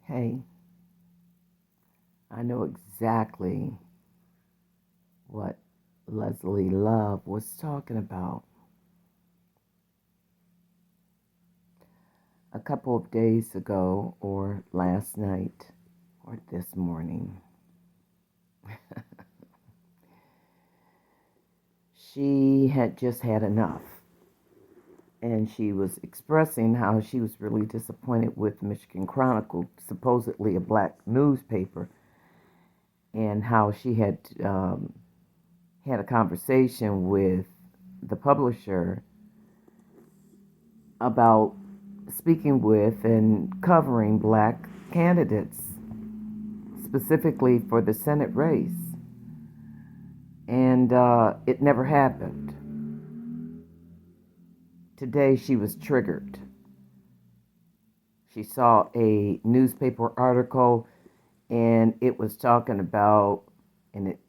Hey, I know exactly what Leslie Love was talking about. A couple of days ago, or last night, or this morning, she had just had enough. And she was expressing how she was really disappointed with Michigan Chronicle, supposedly a black newspaper, and how she had a conversation with the publisher about speaking with and covering black candidates, specifically for the Senate race. And it never happened. Today she was triggered. She saw a newspaper article and it was talking about, and it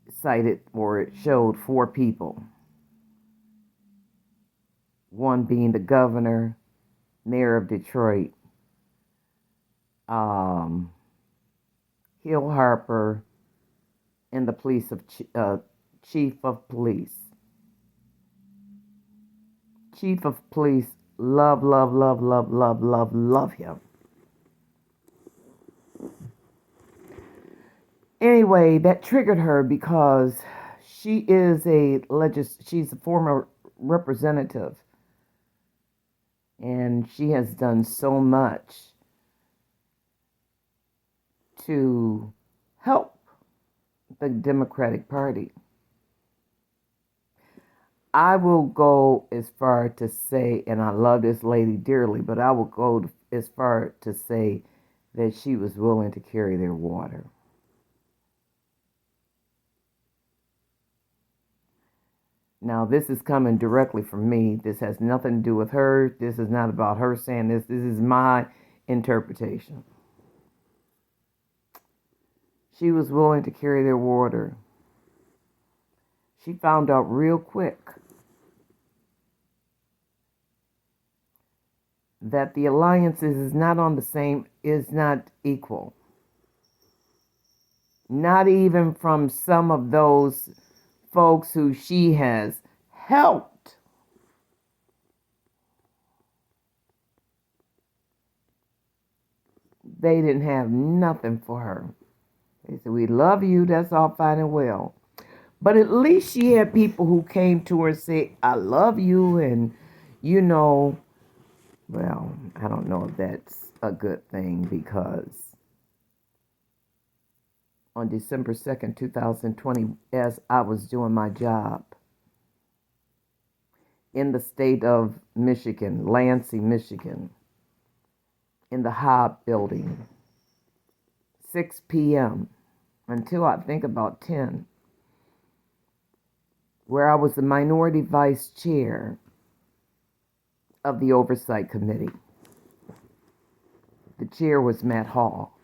cited or it showed four people. One being the governor, mayor of Detroit, um, Hill Harper, and the chief of police. Chief of police, love, love, love, love, love, love, love him. Anyway, that triggered her because she's a former representative, and she has done so much to help the Democratic Party. I will go as far to say, and I love this lady dearly, but I will go as far to say that she was willing to carry their water. Now, this is coming directly from me. This has nothing to do with her. This is not about her saying this. This is my interpretation. She was willing to carry their water. She found out real quick that the alliances is not equal. Not even from some of those folks who she has helped. They didn't have nothing for her. They said, "We love you, that's all fine and well." But at least she had people who came to her and said, "I love you," and well, I don't know if that's a good thing, because on December 2nd, 2020, as I was doing my job in the state of Michigan, Lansing, Michigan, in the Hobb building, 6 p.m. until I think about 10, where I was the minority vice chair of the Oversight Committee. The chair was Matt Hall.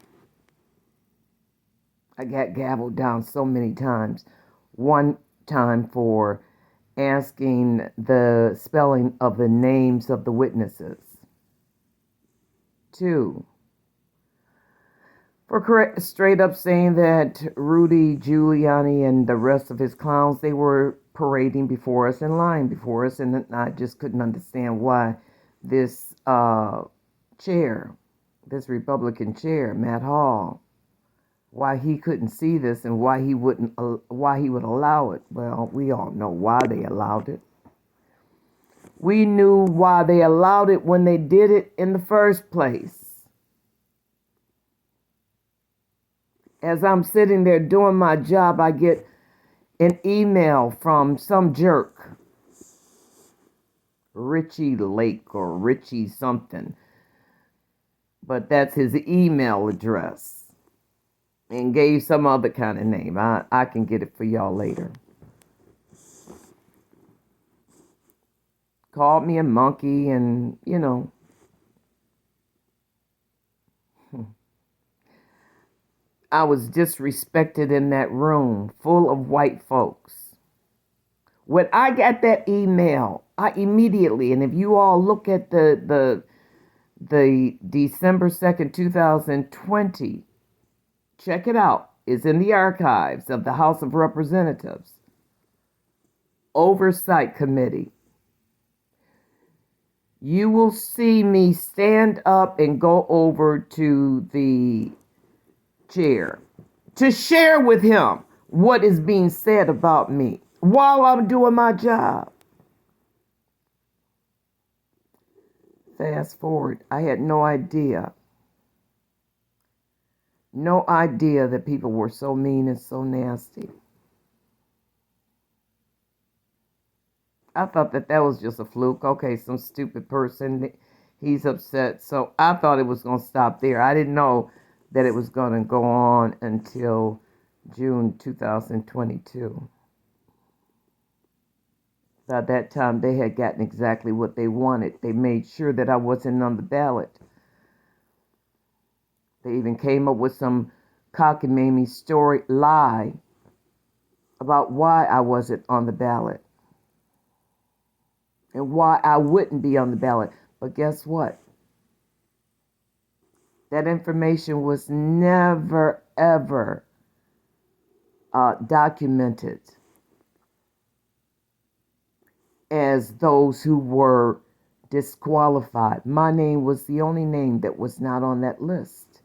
I got gavelled down so many times. One time for asking the spelling of the names of the witnesses. Two, for straight up saying that Rudy Giuliani and the rest of his clowns, they were parading before us and lying before us, and I just couldn't understand why this this Republican chair, Matt Hall, why he couldn't see this and why he would allow it. Well, we all know why they allowed it. We knew why they allowed it when they did it in the first place. As I'm sitting there doing my job, I get an email from some jerk, Richie Lake or Richie something, but that's his email address, and gave some other kind of name. I can get it for y'all later. Called me a monkey, and I was disrespected in that room full of white folks. When I got that email, I immediately, and if you all look at the the December 2nd, 2020, check it out, it's in the archives of the House of Representatives Oversight Committee. You will see me stand up and go over to the chair to share with him what is being said about me while I'm doing my job. Fast forward, I had no idea that people were so mean and so nasty. I thought that was just a fluke. Okay, some stupid person, he's upset. So I thought it was going to stop there. I didn't know that it was going to go on until June 2022. By that time, they had gotten exactly what they wanted. They made sure that I wasn't on the ballot. They even came up with some cockamamie story lie about why I wasn't on the ballot and why I wouldn't be on the ballot. But guess what? That information was never, ever documented as those who were disqualified. My name was the only name that was not on that list.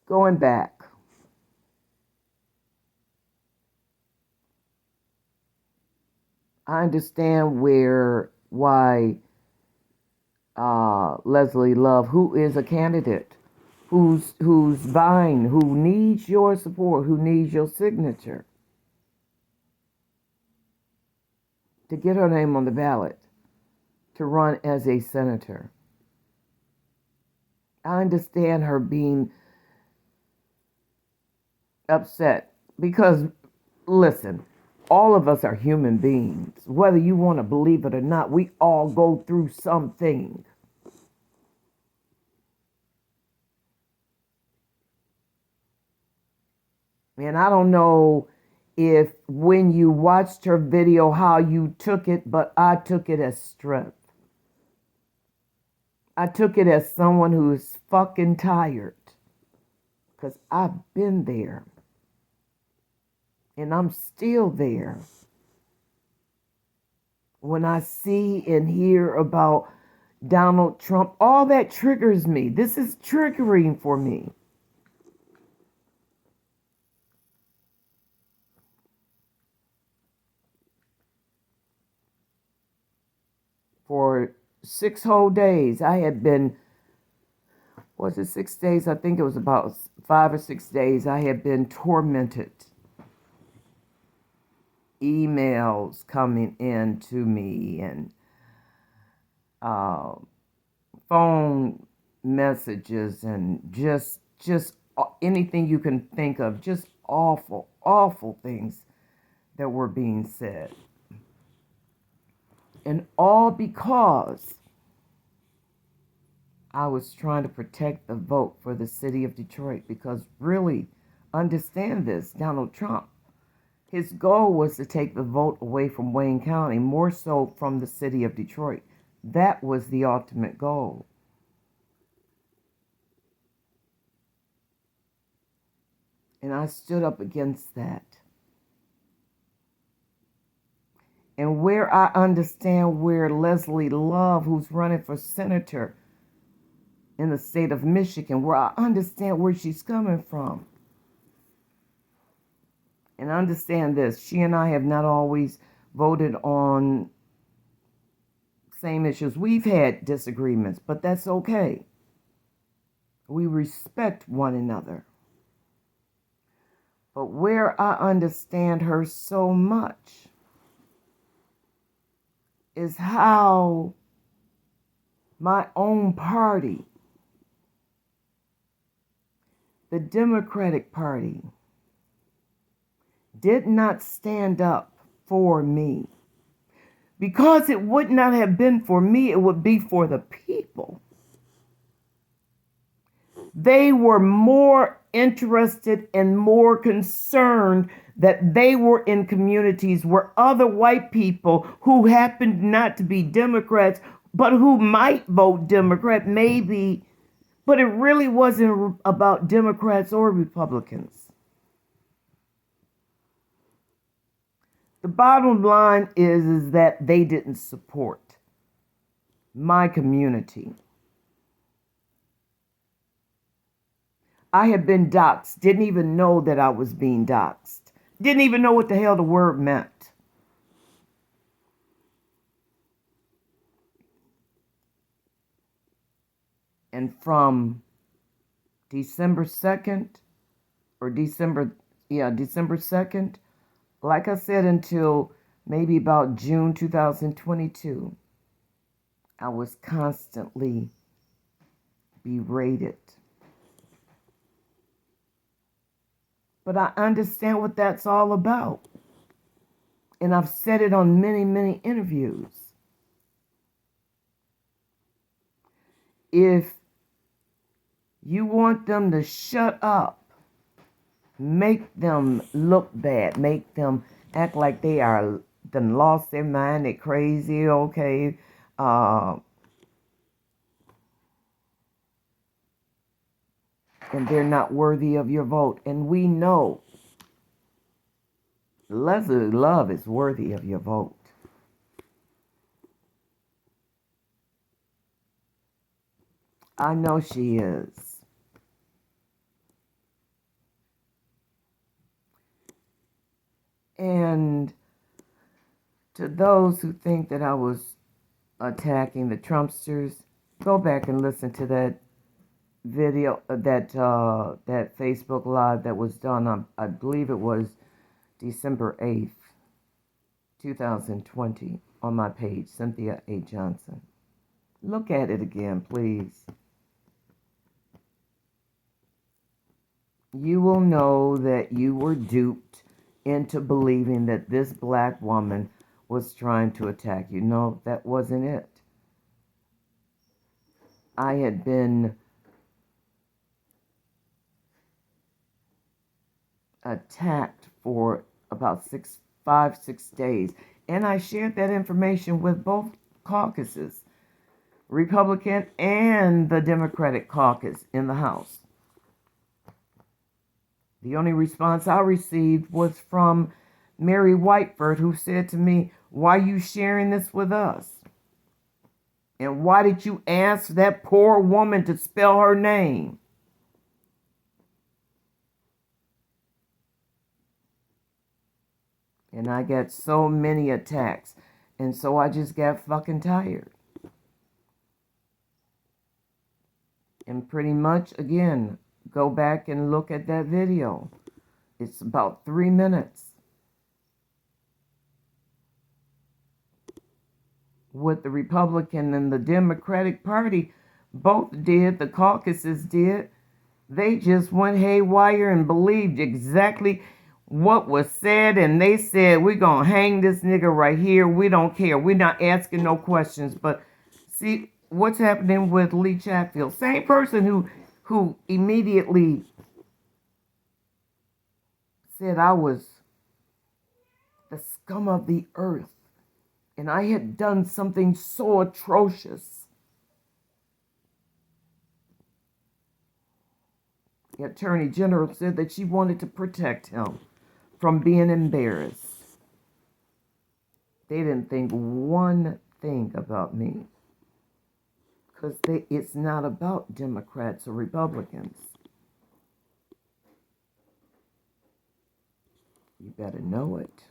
Going back, I understand why Leslie Love, who is a candidate, who's vying, who needs your support, who needs your signature to get her name on the ballot to run as a senator. I understand her being upset because, listen, all of us are human beings. Whether you want to believe it or not, we all go through something. And I don't know if when you watched her video how you took it, but I took it as strength. I took it as someone who is fucking tired. Because I've been there. And I'm still there. When I see and hear about Donald Trump, all that triggers me. This is triggering for me. For 6 whole days, I had been, was it 6 days? I think it was about 5 or 6 days. I had been tormented. Emails coming in to me and phone messages and just anything you can think of, just awful things that were being said. And all because I was trying to protect the vote for the city of Detroit. Because really, understand this, Donald Trump, his goal was to take the vote away from Wayne County, more so from the city of Detroit. That was the ultimate goal. And I stood up against that. And where I understand where Leslie Love, who's running for senator in the state of Michigan, where I understand where she's coming from. And understand this, she and I have not always voted on same issues. We've had disagreements, but that's okay. We respect one another. But where I understand her so much is how my own party, the Democratic Party, did not stand up for me. Because it would not have been for me, it would be for the people. They were more interested and more concerned that they were in communities where other white people who happened not to be Democrats, but who might vote Democrat, maybe, but it really wasn't about Democrats or Republicans. The bottom line is that they didn't support my community. I had been doxxed, didn't even know that I was being doxxed, didn't even know what the hell the word meant. And from December 2nd, December 2nd, like I said, until maybe about June 2022, I was constantly berated. But I understand what that's all about. And I've said it on many, many interviews. If you want them to shut up, make them look bad, make them act like they are done lost their mind, they're crazy, okay, and they're not worthy of your vote. And we know Leslie Love is worthy of your vote. I know she is. And to those who think that I was attacking the Trumpsters, go back and listen to that video, that Facebook Live that was done on, I believe it was December 8th, 2020, on my page, Cynthia A. Johnson. Look at it again, please. You will know that you were duped into believing that this black woman was trying to attack you. No, that wasn't it. I had been attacked for about 5-6 days, and I shared that information with both caucuses, Republican and the Democratic caucus in the House. The only response I received was from Mary Whiteford, who said to me, "Why are you sharing this with us? And why did you ask that poor woman to spell her name?" And I got so many attacks. And so I just got fucking tired. And pretty much, again, go back and look at that video. It's about 3 minutes. What the Republican and the Democratic Party both did, the caucuses did, they just went haywire and believed exactly what was said, and they said, "We're going to hang this nigga right here. We don't care. We're not asking no questions." But see what's happening with Lee Chatfield. Same person who immediately said I was the scum of the earth and I had done something so atrocious. The Attorney General said that she wanted to protect him from being embarrassed. They didn't think one thing about me, because it's not about Democrats or Republicans. You better know it.